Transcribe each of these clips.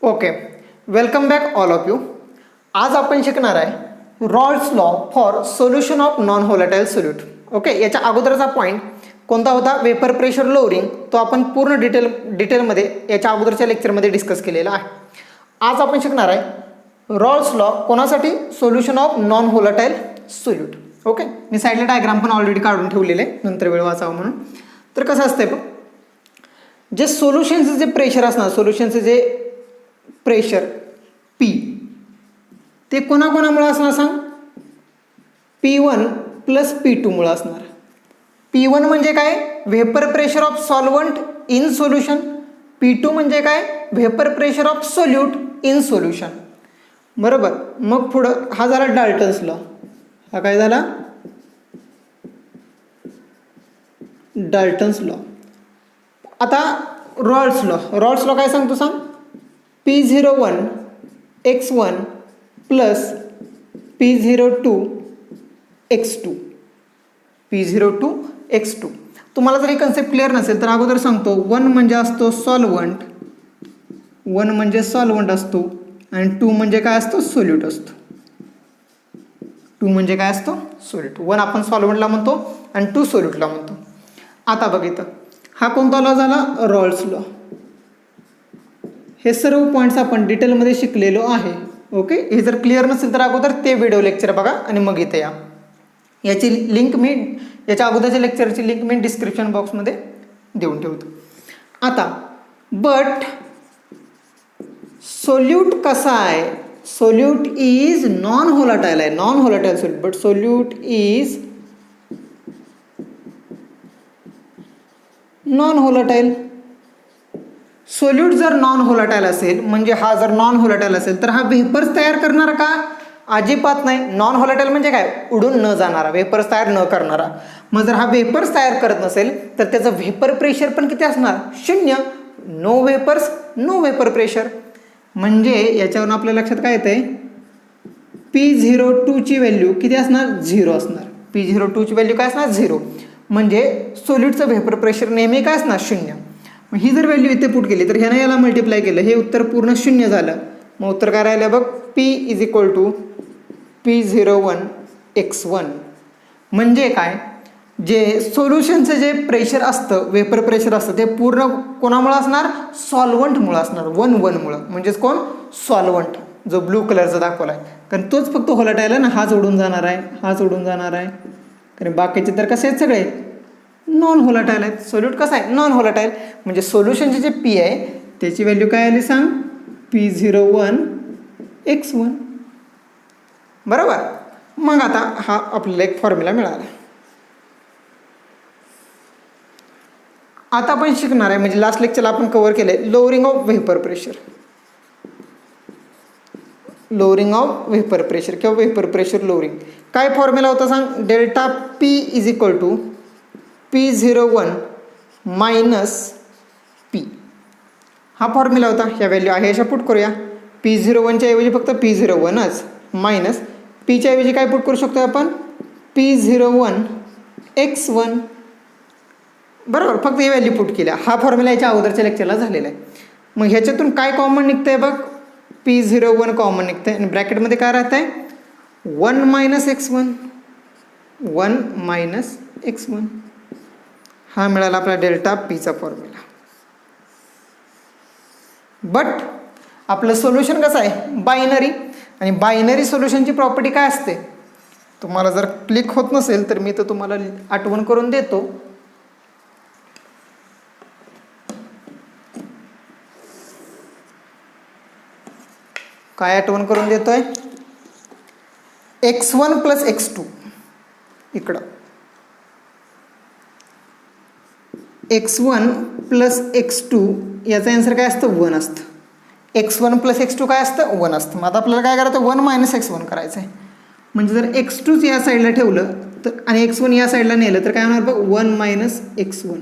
Okay, welcome back all of you. आज आपण शिकणार आहे Raoult's law for solution of non volatile solute. Okay, याच्या अगोदरचा पॉईंट कोणता होता? Vapour pressure lowering. तो आपण पूर्ण डिटेलमध्ये याच्या अगोदरच्या लेक्चरमध्ये डिस्कस केलेला आहे. आज आपण शिकणार आहे रॉल्स लॉ कोणासाठी? Solution of non volatile solute. Okay, मी साईडला डायग्राम पण ऑलरेडी काढून ठेवलेले आहे, नंतर वेळ वाचावं म्हणून. तर कसं असतंय बघ, जे सोल्युशनचं जे प्रेशर असणार, सोल्युशनचं जे प्रेशर P ते कोणाकोणामुळे असणार सांग? P1 प्लस P2 मुळे असणार. P1 म्हणजे काय? Vapour pressure of solvent in solution. P2 म्हणजे काय? Vapour pressure of solute in solution. बरोबर. मग पुढं हा झाला डाल्टन्स लॉ. हा काय झाला? Dalton's law. आता रॉल्स लॉ. रॉल्स लॉ काय सांगतो सांग? P01 x1 plus P02 x2. P02 x2. तुम्हाला जर ही कन्सेप्ट क्लिअर नसेल तर अगोदर सांगतो. 1 म्हणजे असतो सॉल्वंट, 1 म्हणजे सॉल्वंट असतो आणि 2 म्हणजे काय असतो? सोल्यूट असतो. 2 म्हणजे काय असतो? सोल्यूट. 1 आपण सॉल्वंटला म्हणतो आणि 2 सोल्यूटला म्हणतो. आता बघ इथं हा कोणता लॉ झाला? Rawls law. हे सर्व पॉईंट्स आपण डिटेलमध्ये शिकलेलो आहे. ओके, हे जर क्लिअर नसेल तर अगोदर ते व्हिडिओ लेक्चर बघा आणि मग इथे या. याची लिंक मी याच्या अगोदरच्या लेक्चरची लिंक मी डिस्क्रिप्शन बॉक्समध्ये देऊन ठेवतो. आता बट सोल्यूट कसा आहे? सोल्यूट इज नॉन व्होलाटाईल आहे, non volatile solute. But solute is non volatile. Solute जर नॉन व्होलाटाईल असेल, म्हणजे हा जर नॉन व्होलाटाईल असेल तर हा व्हेपर्स तयार करणार का? अजिबात नाही. नॉन व्होलाटाईल म्हणजे काय? उडून न जाणारा, व्हेपर्स तयार न करणारा. मग जर हा व्हेपर्स तयार करत नसेल तर त्याचं व्हेपर प्रेशर पण किती असणार? 0. No vapours no vapour pressure. म्हणजे याच्यावरून आपल्या लक्षात काय येतंय? P02 ची व्हॅल्यू किती असणार? 0 असणार. P02 ची व्हॅल्यू काय असणार? 0. म्हणजे सोल्यूटचं व्हेपर प्रेशर नेहमी काय असणार? 0. मग ही जर व्हॅल्यू इथे पुट केली तर ह्यानं याला मल्टिप्लाय केलं, हे उत्तर पूर्ण 0 झालं. मग उत्तर काय राहिलं बघ? P = P01 x1. म्हणजे काय? जे सोल्युशनचं जे प्रेशर असतं, वेपर प्रेशर असतं, ते पूर्ण कोणामुळे असणार? सॉल्वंटमुळे असणार. 1-1मुळं. म्हणजेच कोण? सॉल्वंट, जो ब्लू कलरचा दाखवला आहे. कारण तोच फक्त व्होलाटाईल आहे ना, हाच उडून जाणार आहे, हाच उडून जाणार आहे. कारण बाकीचे तर कसे आहेत? सगळे नॉन व्होलाटाईल आहेत. सोल्यूट कसा आहे? Non volatile. म्हणजे सोल्युशनचे जे P आहे त्याची व्हॅल्यू काय आली सांग? P01 x1. बरोबर. मग आता हा आपल्याला एक फॉर्म्युला मिळाला. आता आपण शिकणार आहे, म्हणजे लास्ट लेक्चरला आपण कव्हर केलंय lowering of vapour pressure. Lowering of vapour pressure किंवा व्हेपर प्रेशर लोअरिंग. काय फॉर्म्युला होता सांग? Delta P = P01 minus P. हा फॉर्म्युला होता. ह्या व्हॅल्यू आहे अशा पुट करूया. P01च्या ऐवजी फक्त P01च मायनस Pच्या ऐवजी काय पुट करू शकतो आपण? P01 x1. बरोबर. फक्त ही व्हॅल्यू पुट केल्या. हा फॉर्म्युला याच्या अगोदरच्या लेक्चरला झालेला आहे. मग ह्याच्यातून काय कॉमन निघतंय बघ? P01 कॉमन निघतंय आणि ब्रॅकेटमध्ये काय राहत आहे? 1 - x1. 1 - x1. हा मिळाला आपला डेल्टा Pचा फॉर्म्युला. बट आपलं सोल्युशन कसं आहे? बायनरी. आणि बायनरी सोल्युशनची प्रॉपर्टी काय असते? तुम्हाला जर क्लिक होत नसेल तर मी तर तुम्हाला आठवण करून देतो. काय आठवण करून देतोय? x1 + x2. इकडं x1 + x2 याचा आन्सर काय असतं? 1 असतं. x1 + x2 काय असतं? 1 असतं. मग आता आपल्याला काय करायचं? 1 - x1 करायचं आहे. म्हणजे जर x2 या साईडला ठेवलं तर आणि x1 या साईडला नेलं तर काय होणार बघ? 1 - x1.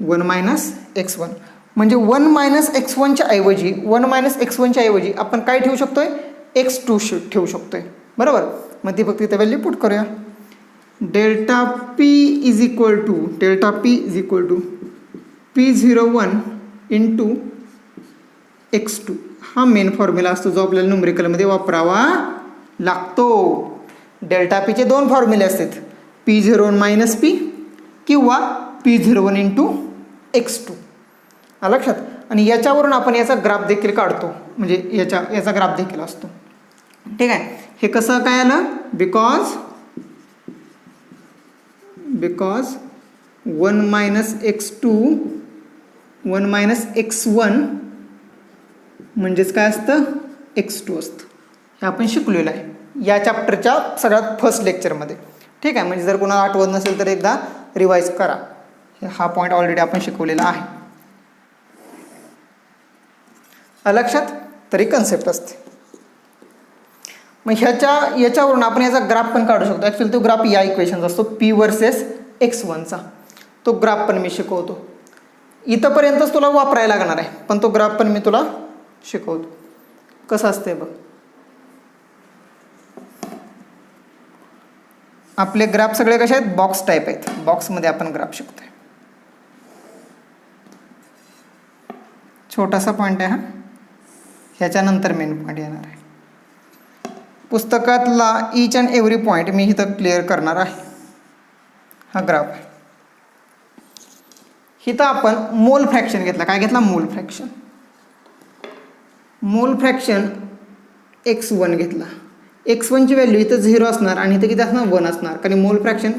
1 - x1. म्हणजे 1 - x1च्या ऐवजी 1 - x1च्या ऐवजी आपण काय ठेवू शकतोय? x2 ठेवू शकतोय. बरोबर. मग ती फक्त इथे व्हॅल्यू पुट करूया. Delta P = P01 into x2 हा मेन फॉर्म्युला असतो जो आपल्याला न्यूमेरिकलमध्ये वापरावा लागतो. डेल्टा पीचे दोन फॉर्म्युले असतात, P01 मायनस पी किंवा P01 इंटू x2. लक्षात. आणि याच्यावरून आपण याचा ग्राफ देखील काढतो, म्हणजे याचा ग्राफ देखील असतो. ठीक आहे. हे कसं काय आलं, because 1 minus x2 1 minus x1 म्हणजेच काय असतं, x2 असतं. हे आपण शिकलेलं आहे या चॅप्टरच्या सगळ्यात फर्स्ट लेक्चरमध्ये. ठीक आहे. म्हणजे जर कोणाला आठवत नसेल तर एकदा रिवाईज करा, हा पॉईंट ऑलरेडी आपण शिकवलेला आहे. लक्षात. तरी कन्सेप्ट असते. मग याच्यावरून आपण याचा ग्राफ पण काढू शकतो. ॲक्च्युली तो ग्राफ या इक्वेशनचा असतो, P वर्सेस x1चा. तो ग्राफ पण मी शिकवतो. इथंपर्यंतच तुला वापरायला लागणार आहे, पण तो ग्राफ पण मी तुला शिकवतो कसं असते बघ. आपले ग्राफ सगळे कसे आहेत, बॉक्स टाईप आहेत. बॉक्समध्ये आपण ग्राफ शिकतोय. छोटासा पॉईंट आहे हा, ह्याच्यानंतर मेन पॉईंट येणार आहे. पुस्तकातला ईच अँड एव्हरी पॉईंट मी इथं क्लिअर करणार आहे. हा ग्राफ आहे. इथं आपण मोल फ्रॅक्शन घेतला. काय घेतला, मोल फ्रॅक्शन. मोल फ्रॅक्शन x1 घेतला. x1ची व्हॅल्यू इथं 0 असणार आणि इथं किती असणार, 1 असणार. कारण मोल फ्रॅक्शन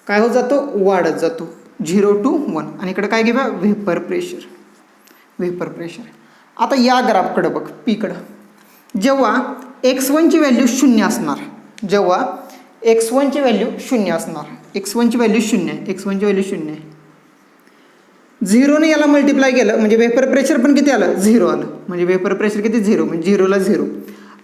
काय होत जातो, वाढत जातो 0 to 1. आणि इकडे काय घेऊया, व्हेपर प्रेशर. Vapour pressure. आता या ग्राफकडं बघ, पीकडं. जेव्हा x1ची व्हॅल्यू 0 असणार, जेव्हा x1ची व्हॅल्यू 0 असणार, x1ची व्हॅल्यू 0 आहे, x1ची व्हॅल्यू 0 आहे. 0ने याला मल्टिप्लाय केलं म्हणजे वेपर प्रेशर पण किती आलं, 0 आलं. म्हणजे वेपर प्रेशर किती, 0. म्हणजे 0ला 0.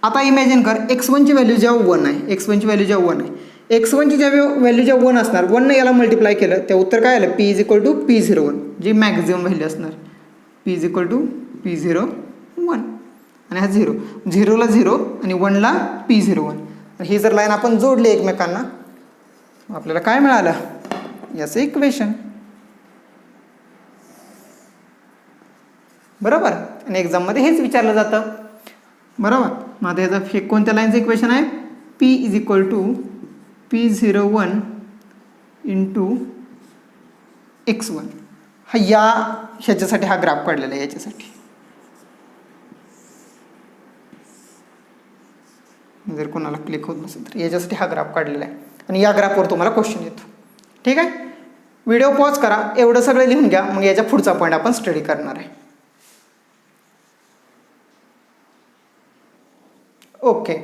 आता इमॅजिन कर, x1ची व्हॅल्यू जेव्हा 1 आहे, x1ची व्हॅल्यू जेव्हा 1 आहे, x1ची जेव्हा व्हॅल्यू जेव्हा 1 असणार, 1ने याला मल्टिप्लाय केलं त्या उत्तर काय आलं, P = P01, जी मॅक्झिमम व्हॅल्यू असणार. P = P01 आणि हा 0. 0ला 0 आणि 1ला P01. ही जर लाईन आपण जोडली एकमेकांना, आपल्याला काय मिळालं, याचं इक्वेशन. बरोबर. आणि एक्झाममध्ये हेच विचारलं जातं. बरोबर. मग आता ह्याचं हे कोणत्या लाईनचं इक्वेशन आहे, P = P01 इंटू x1. हा ह्याच्यासाठी हा ग्राफ काढलेला आहे. याच्यासाठी जर कोणाला क्लिक होत नसेल तर याच्यासाठी हा ग्राफ काढलेला आहे. आणि या ग्राफवर तुम्हाला क्वेश्चन येतो. ठीक आहे. व्हिडिओ पॉज करा, एवढं सगळं लिहून घ्या, मग याच्या पुढचा पॉईंट आपण स्टडी करणार आहे. ओके,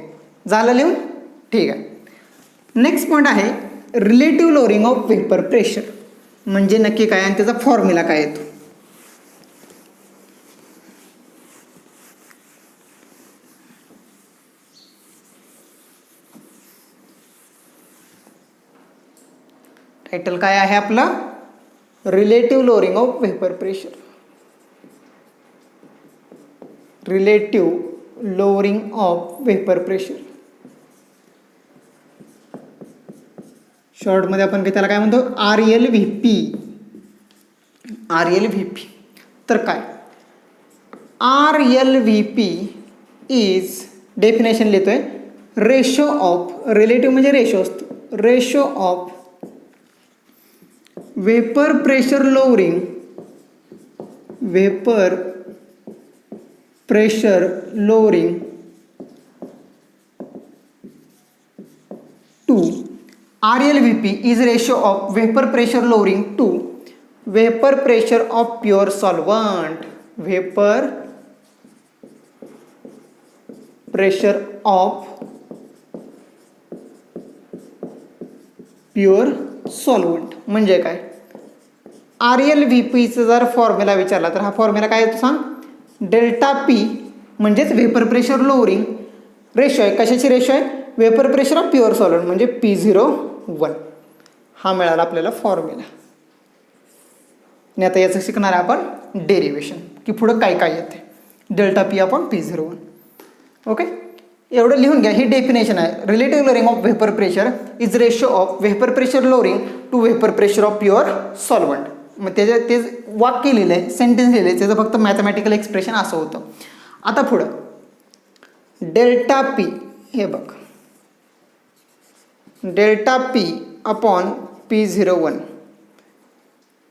झालं लिहून. ठीक आहे. नेक्स्ट पॉईंट आहे relative lowering of vapour pressure. म्हणजे नक्की काय आणि त्याचा फॉर्म्युला काय येतो. टायटल काय आहे आपलं, relative lowering of vapour pressure. Relative lowering of vapour pressure. शॉर्टमध्ये आपण त्याला काय म्हणतो, RLVP. RLVP. तर काय, RLVP इज, डेफिनेशन लिहितोय, रेशो ऑफ, रिलेटिव्ह म्हणजे रेशो असतो, ratio of vapour pressure lowering, vapour pressure lowering to RLVP is ratio of vapor pressure lowering to vapor pressure of pure solvent. Vapor pressure of pure solvent. म्हणजे काय, RLVP चा जर formula विचारला तर हा formula काय आहे सांग, डेल्टा P म्हणजेच वेपर प्रेशर लोअरिंग रेशो आहे. कशाची रेशो आहे, vapour pressure of pure solid म्हणजे P01. हा मिळाला आपल्याला फॉर्म्युला. आणि आता याचं शिकणार आहे आपण डेरिवेशन, की पुढं काय काय येते. Delta P upon P01. Okay, एवढं लिहून घ्या. ही डेफिनेशन आहे, relative lowering of vapour pressure is ratio of vapour pressure lowering to vapour pressure of pure solvent. मग ते वाक्य लिहिलं आहे, सेंटेन्स लिहिलं आहे, त्याचं फक्त मॅथमॅटिकल एक्सप्रेशन असं होतं. आता पुढं डेल्टा पी, हे बघ डेल्टा पी अपॉन P01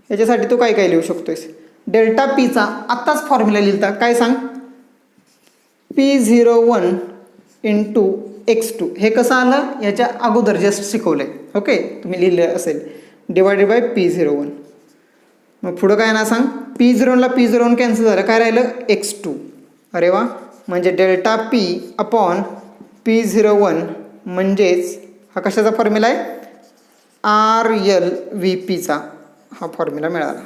याच्यासाठी तू काय काय लिहू शकतोयस. डेल्टा पीचा आत्ताच फॉर्म्युला लिहिलता, काय सांग, P01 इंटू x2. हे कसं आलं याच्या अगोदर जस्ट शिकवलंय. ओके, तुम्ही लिहिलं असेल डिवायडेड बाय P01. मग पुढं काय ना सांग, P01ला P01 कॅन्सल झालं, काय राहिलं x2. अरे वा, म्हणजे डेल्टा P अपॉन P01 म्हणजेच हा कशाचा फॉर्म्युला आहे, RLVPचा हा फॉर्म्युला मिळाला.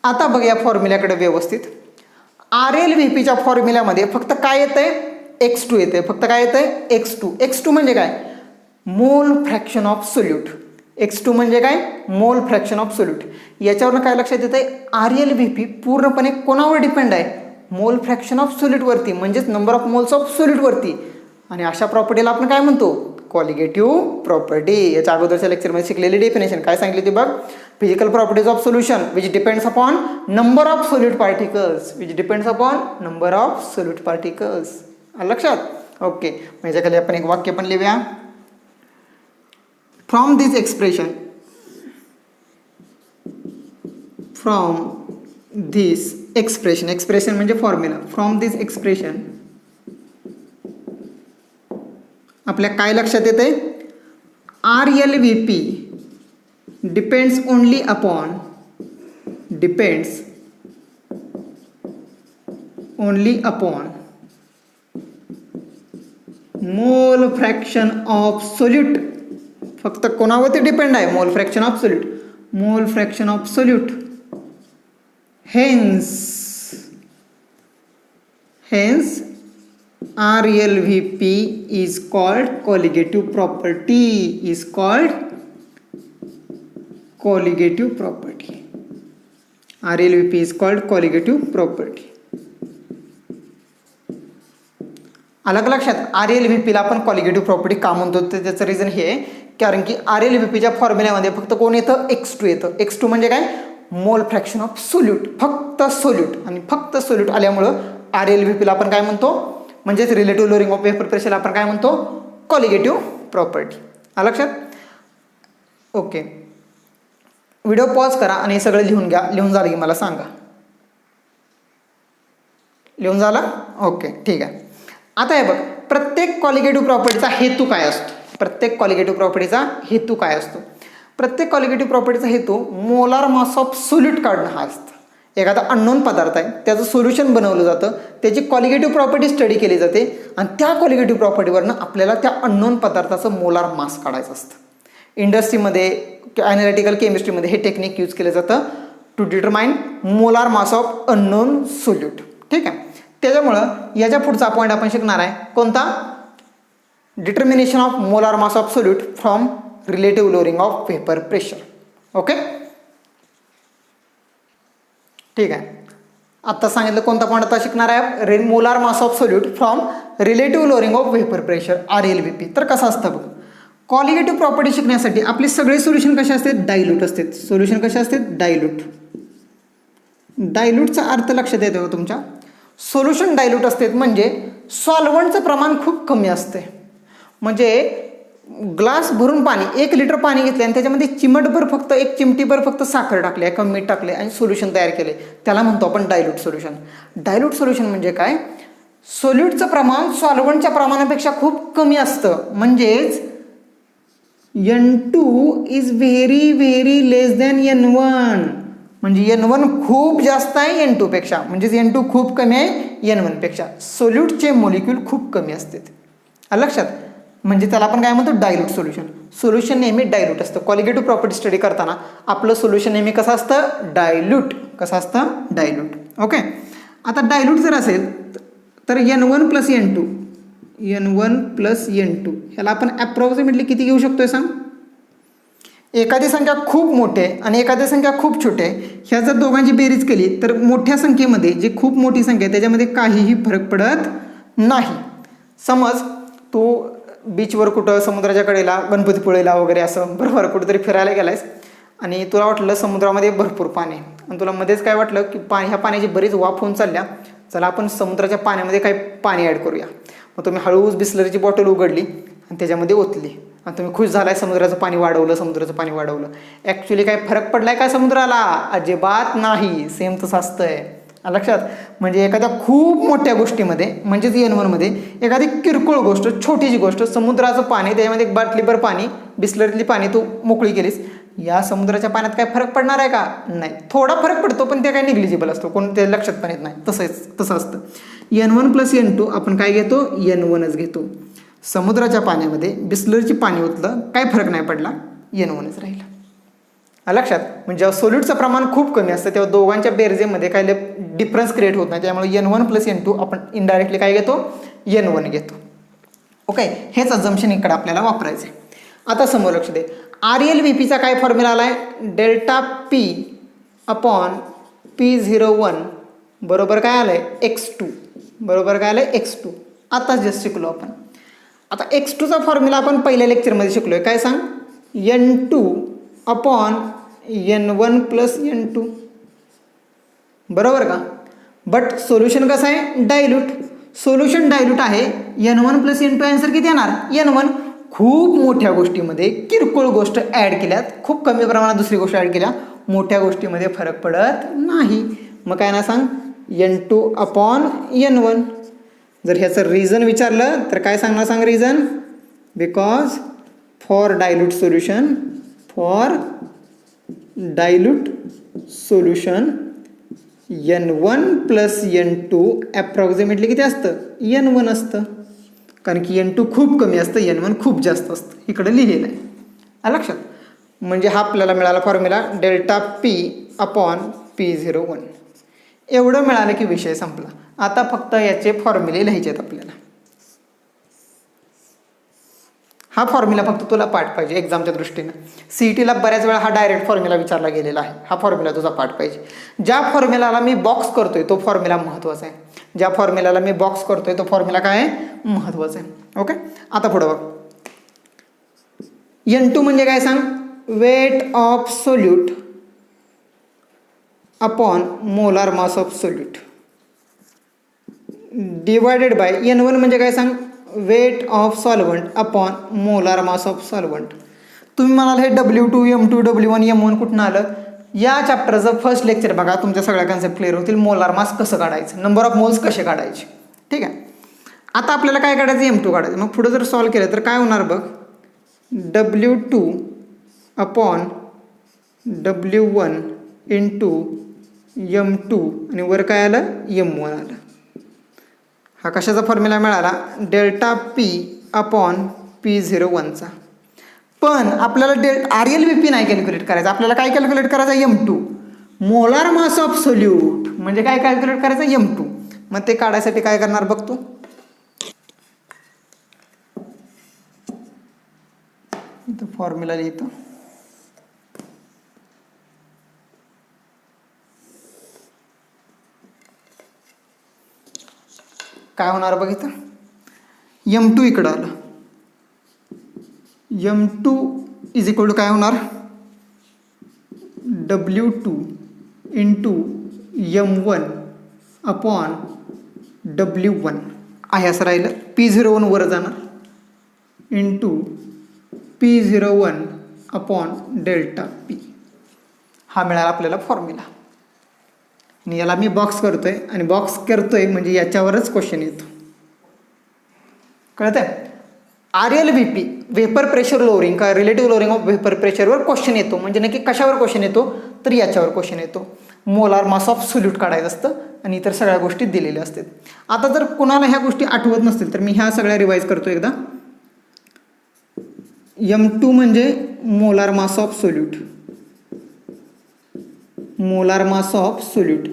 आता बघ या फॉर्म्युल्याकडे व्यवस्थित. RLVPच्या फॉर्म्युल्यामध्ये फक्त काय येतंय, x2 येते. फक्त काय येतंय x2. x2 म्हणजे काय, मोल फ्रॅक्शन ऑफ सोल्यूट. x2 म्हणजे काय, मोल फ्रॅक्शन ऑफ सोल्यूट. याच्यावरनं काय लक्षात येतंय, RLVP पूर्णपणे कोणावर डिपेंड आहे, मोल फ्रॅक्शन ऑफ सोल्यूटवरती, म्हणजेच नंबर ऑफ मोल्स ऑफ सोल्यूटवरती. आणि अशा प्रॉपर्टीला आपण काय म्हणतो, कॉलिगेटिव्ह प्रॉपर्टी. याच्या अगोदरच्या लेक्चरमध्ये शिकलेली डेफिनेशन काय सांगितली ती बघ, physical properties of solution which depends upon number of solute particles, which depends upon number of solute particles. लक्षात. ओके, याच्याखाली आपण एक वाक्य पण लिहूया. From this expression, from this expression, expression म्हणजे फॉर्म्युला. फ्रॉम दिस एक्सप्रेशन आपल्या काय लक्षात येते, RLVP depends only upon, depends only upon mole fraction of solute. फक्त कोणावरती डिपेंड आहे, mole fraction of solute, mole fraction of solute. Hence RLVP is called colligative property, is called colligative property. RLVP is called colligative property. अलग लक्षात, RLVP ला आपण colligative property का म्हणतो, तर त्याचं रिझन हे आहे कारण की RLVPच्या फॉर्म्युल्यामध्ये फक्त कोण येतं, x2 येतं. x2 म्हणजे काय, मोल फ्रॅक्शन ऑफ सोल्यूट, फक्त सोल्यूट. आणि फक्त सोल्यूट आल्यामुळं RLVP ला आपण काय म्हणतो, म्हणजेच रिलेटिव्ह लोअरिंग ऑफ वेपर प्रेशरला आपण काय म्हणतो, कॉलिगेटिव्ह प्रॉपर्टी. लक्षात. ओके, व्हिडिओ पॉज करा आणि हे सगळं लिहून घ्या. लिहून झालं की मला सांगा. लिहून झाला. ओके, ठीक आहे. आता हे बघ, प्रत्येक कॉलिगेटिव्ह प्रॉपर्टीचा हेतू काय असतो, प्रत्येक कॉलिगेटिव्ह प्रॉपर्टीचा हेतू काय असतो. प्रत्येक कॉलिगेटिव्ह प्रॉपर्टीचा हेतू मोलार मास ऑफ सोल्यूट काढणं हा असतो. एखादा अननोन पदार्थ आहे, त्याचं सोल्युशन बनवलं जातं, त्याची कॉलिगेटिव्ह प्रॉपर्टी स्टडी केली जाते आणि त्या कॉलिगेटिव्ह प्रॉपर्टीवरनं आपल्याला त्या अननोन पदार्थाचं मोलार मास काढायचं असतं. इंडस्ट्रीमध्ये किंवा ॲनालिटिकल केमिस्ट्रीमध्ये हे टेक्निक यूज केलं जातं to determine molar mass of unknown solute. ठीक आहे. त्याच्यामुळं याच्या पुढचा पॉईंट आपण शिकणार आहे कोणता, determination of molar mass of solute from relative lowering of vapour pressure. Okay, ठीक आहे. आत्ता सांगितलं कोणता पॉईंट आता शिकणार आहे, molar mass of solute from relative lowering of vapour pressure, RLVP. तर कसं असतं बघ, कॉलिगेटिव्ह प्रॉपर्टी शिकण्यासाठी आपले सगळे सोल्युशन कसे असते, डायल्यूट असतात. सोल्युशन कसे असतात, डायल्यूट. डायल्यूटचा अर्थ लक्षात येतो का तुमच्या, सोल्युशन डायल्यूट असतात म्हणजे सॉल्व्हंटचं प्रमाण खूप कमी असते. म्हणजे ग्लास भरून पाणी, 1 लिटर पाणी घेतले आणि त्याच्यामध्ये चिमटभर फक्त 1 चिमटीभर फक्त साखर टाकली आहे किंवा मीठ टाकले आणि सोल्युशन तयार केले, त्याला म्हणतो आपण डायल्यूट सोल्युशन. डायल्यूट सोल्युशन म्हणजे काय, सोल्यूटचं प्रमाण सॉल्व्हंटच्या प्रमाणापेक्षा खूप कमी असतं. म्हणजेच N2 is very very less than N1. म्हणजे N1 खूप जास्त आहे N2 पेक्षा, म्हणजेच N2 खूप कमी आहे N1 पेक्षा. सोल्यूटचे मॉलिक्यूल खूप कमी असतात. लक्षात. म्हणजे त्याला आपण काय म्हणतो, डायल्यूट सोल्युशन. सोल्युशन नेहमी डायल्यूट असतं. क्वालिटेटिव्ह प्रॉपर्टी स्टडी करताना आपलं सोल्युशन नेहमी कसं असतं, डायल्यूट. कसं असतं, डायल्यूट. ओके. आता डायल्यूट जर असेल तर N1 plus N2, N1 plus N2 ह्याला आपण ॲप्रॉक्सिमेटली किती घेऊ शकतोय सांग. एखादी संख्या खूप मोठी आहे आणि एखादी संख्या खूप छोटी आहे, ह्या जर दोघांची बेरीज केली तर मोठ्या संख्येमध्ये जी खूप मोठी संख्या आहे त्याच्यामध्ये काहीही फरक पडत नाही. समज तू बीचवर कुठं समुद्राच्या कडेला, गणपतीपुळेला वगैरे असं बरोबर कुठेतरी फिरायला गेलायस आणि तुला वाटलं समुद्रामध्ये भरपूर पाणी आहे आणि तुला मध्येच काय वाटलं की ह्या पाण्याची बरीच वाफ होऊन चालल्या, चला आपण समुद्राच्या पाण्यामध्ये काही पाणी ॲड करूया. मग तुम्ही हळूच बिस्लरीची बॉटल उघडली आणि त्याच्यामध्ये ओतली आणि तुम्ही खुश झालाय, समुद्राचं पाणी वाढवलं. ॲक्च्युली काय फरक पडलाय का समुद्राला? अजिबात नाही. सेम तसं असतंय लक्षात. म्हणजे एखाद्या खूप मोठ्या गोष्टीमध्ये म्हणजेच N1 मध्ये एखादी किरकोळ गोष्ट, छोटीशी गोष्ट, समुद्राचं पाणी, त्याच्यामध्ये एक बाटलीभर पाणी, बिस्लरीतली पाणी तू मोकळी केलीस, या समुद्राच्या पाण्यात काय फरक पडणार आहे का? नाही. थोडा फरक पडतो पण ते काय निग्लिजिबल असतो, कोण ते लक्षात पण येत नाही. तसं असतं. N1 + N2 आपण काय घेतो? N1च घेतो. समुद्राच्या पाण्यामध्ये बिस्लरीची पाणी ओतलं, काय फरक नाही पडला, N1च राहिलं. लक्षात. म्हणजे जेव्हा सोल्यूटचं प्रमाण खूप कमी असतं तेव्हा दोघांच्या बेरजेमध्ये काय डिफरन्स क्रिएट होत नाही. त्यामुळे N1 + N2 आपण इनडायरेक्टली काय घेतो? N1 घेतो. ओके, हेच अजम्पशन इकडे आपल्याला वापरायचं आहे. आता समोर लक्ष दे. RLVPचा काय फॉर्म्युला आला आहे? ΔP/P01 बरोबर काय आलं आहे? X2 बरोबर काय आलं आहे? X2. आताच जस्ट शिकलो आपण. आता X2चा फॉर्म्युला आपण पहिल्या लेक्चरमध्ये शिकलो आहे. काय सांग? N2/N1 + N2 बरोबर का? बट सोल्युशन कसं आहे? डायल्यूट. सोल्युशन डायल्यूट आहे. N1 + N2 आन्सर किती येणार? N1. खूप मोठ्या गोष्टीमध्ये किरकोळ गोष्ट ॲड केल्यात, खूप कमी प्रमाणात दुसरी गोष्ट ॲड केल्या, मोठ्या गोष्टीमध्ये फरक पडत नाही. मग काय ना सांग? N2/N1. जर ह्याचं रिझन विचारलं तर काय सांगणार? सांग reason. Because for dilute solution N1 + N2 approximately किती असतं? N1 असतं. कारण की N2 खूप कमी असतं, N1 खूप जास्त असतं. इकडं लिहिलेलं आहे. लक्षात. म्हणजे हा आपल्याला मिळाला फॉर्म्युला ΔP/P01. एवढं मिळालं की विषय संपला. आता फक्त याचे फॉर्म्युले लिहायचे आहेत आपल्याला. हा फॉर्म्युला फक्त तुला पाठ पाहिजे एक्झामच्या दृष्टीनं. CETला बऱ्याच वेळा हा डायरेक्ट फॉर्म्युला विचारला गेलेला आहे. हा फॉर्म्युला तुझा पाठ पाहिजे. ज्या फॉर्म्युलाला मी बॉक्स करतोय तो फॉर्म्युला महत्त्वाचा आहे. ज्या फॉर्म्युलाला मी बॉक्स करतोय तो फॉर्म्युला काय आहे? महत्त्वाचा आहे. ओके, आता पुढं बघ. N2 म्हणजे काय सांग? Weight of solute upon molar mass of solute divided by N1 म्हणजे काय सांग? Weight of solvent upon molar mass of solvent. तुम्ही म्हणाल हे W2, M2, W1, M1 कुठून आलं? या चॅप्टरचं फर्स्ट लेक्चर बघा, तुमच्या सगळ्या कन्सेप्ट क्लिअर होतील. मोलार मास कसं काढायचं, नंबर ऑफ मोल्स कसे काढायचे. ठीक आहे. आता आपल्याला काय काढायचं? M2 काढायचं. मग पुढे जर सॉल्व केलं तर काय होणार बघ? W2/W1 × M2 आणि वर काय आलं? M1 आलं. हा कशाचा फॉर्म्युला मिळाला? ΔP/P01चा. पण आपल्याला RLVP नाही कॅल्क्युलेट करायचं. आपल्याला काय कॅल्क्युलेट करायचं? M2. Molar mass of solute म्हणजे काय कॅल्क्युलेट करायचं? M2. मग ते काढायसाठी काय करणार बघ तू. इथं फॉर्म्युला लिहितो. काय होणार बघ इथं? M2 इकडं आलं. M2 = काय होणार? W2 × M1/W1 आहे असं राहिलं. P01 वर जाणार P01/ΔP. हा मिळाला आपल्याला फॉर्म्युला. आणि याला मी बॉक्स करतोय आणि बॉक्स करतोय म्हणजे याच्यावरच क्वेश्चन येतो. कळतंय? RLVP वेपर प्रेशर लोअरिंग का रिलेटिव्ह लोअरिंग ऑफ वेपर प्रेशरवर क्वेश्चन येतो. म्हणजे नक्की कशावर क्वेश्चन येतो? तर याच्यावर क्वेश्चन येतो. मोलार मास ऑफ सोल्यूट काढायचं असतं आणि इतर सगळ्या गोष्टी दिलेल्या असतात. आता जर कुणाला ह्या गोष्टी आठवत नसतील तर मी ह्या सगळ्या रिवाईज करतो एकदा. M2 म्हणजे molar mass of solute. Molar mass of solute.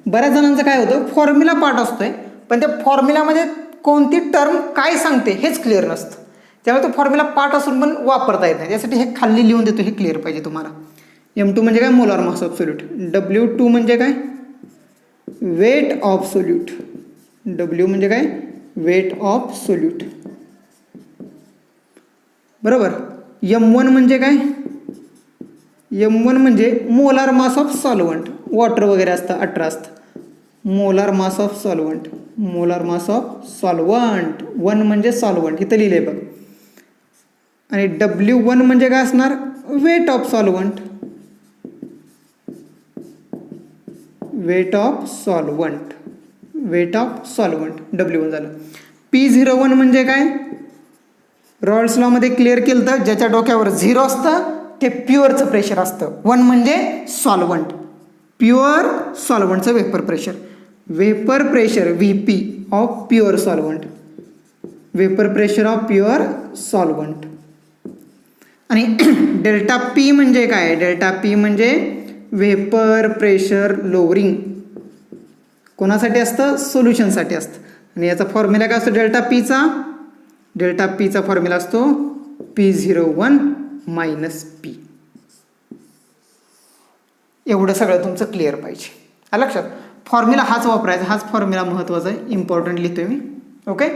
बऱ्याच जणांचं काय होतं? फॉर्म्युला पार्ट असतोय पण त्या फॉर्म्युलामध्ये कोणती टर्म काय सांगते हेच क्लिअर नसतं. त्यामुळे तो फॉर्म्युला पार्ट असून पण वापरता येत नाही. त्यासाठी हे खाली लिहून देतो, हे क्लिअर पाहिजे तुम्हाला. M2 म्हणजे काय? Molar mass of solute. W2 म्हणजे काय? Weight of solute. W म्हणजे काय? Weight of solute. बरोबर. M1 म्हणजे काय? M1 म्हणजे molar mass of solvent, water वगैरे असतं 18 असतं. Molar mass of solvent, molar mass of solvent, 1 म्हणजे सॉल्वंट इथं लिहिले बघ. आणि W1 म्हणजे काय असणार, weight of solvent, weight of solvent, weight of solvent W1 झालं. P01 म्हणजे काय, रॉल्स लॉमध्ये क्लिअर केलं तर ज्याच्या डोक्यावर 0 असतं ते प्युअरचं प्रेशर असतं. 1 म्हणजे सॉल्वंट, प्युअर सॉल्वंटचं vapour pressure. Vapour pressure VP of pure solvent, vapour pressure of pure solvent. आणि डेल्टा P म्हणजे काय, डेल्टा P म्हणजे वेपर प्रेशर लोअरिंग. कोणासाठी असतं, सोल्युशनसाठी असतं. आणि याचा फॉर्म्युला काय असतो डेल्टा Pचा, डेल्टा Pचा फॉर्म्युला असतो P01 मायनस P. एवढं सगळं तुमचं क्लिअर पाहिजे. आलं लक्षात. फॉर्म्युला हाच वापरायचा, हाच फॉर्म्युला महत्त्वाचा आहे, इम्पॉर्टंट लिहितोय मी. ओके.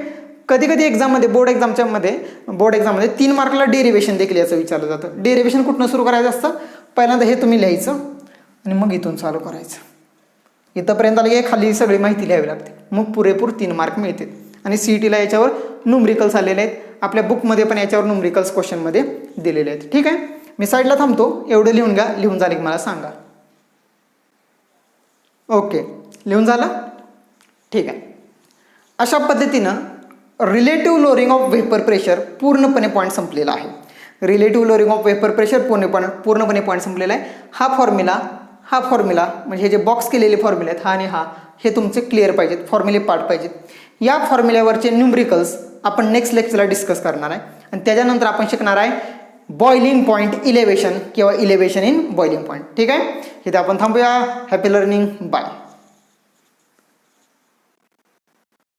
कधी कधी एक्झाममध्ये बोर्ड एक्झाममध्ये 3 मार्कला डेरिवेशन देखील याचं विचारलं जातं. डेरिवेशन कुठनं सुरू करायचं असतं, पहिल्यांदा हे तुम्ही लिहायचं आणि मग इथून चालू करायचं. इथंपर्यंत आलं की खाली सगळी माहिती लिहावी लागते, मग पुरेपूर 3 मार्क मिळते. आणि CETला याच्यावर न्यूमरिकल्स आलेले आहेत, आपल्या बुकमध्ये पण याच्यावर न्यूमरिकल्स क्वेश्चनमध्ये दिलेले आहेत. ठीक आहे, मी साईडला थांबतो, एवढं लिहून घ्या. लिहून झाले की मला सांगा. ओके, लिहून झालं. ठीक आहे. अशा पद्धतीनं relative lowering of vapour pressure पूर्णपणे पॉईंट संपलेला आहे. Relative lowering of vapour pressure पूर्णपणे पॉईंट संपलेला आहे. हा फॉर्म्युला म्हणजे हे जे बॉक्स केलेले फॉर्म्युले आहेत, हा आणि हा, हे तुमचे क्लिअर पाहिजेत, फॉर्म्युले पार्ट पाहिजेत. या फॉर्म्युल्यावरचे न्यूमरिकल्स आपण नेक्स्ट लेक्चरला डिस्कस करणार आहे. आणि त्याच्यानंतर आपण शिकणार आहे बॉइलिंग पॉईंट इलेव्हेशन किंवा इलेव्हेशन इन बॉइलिंग पॉईंट. ठीक आहे, इथे आपण थांबूया. Happy learning, bye.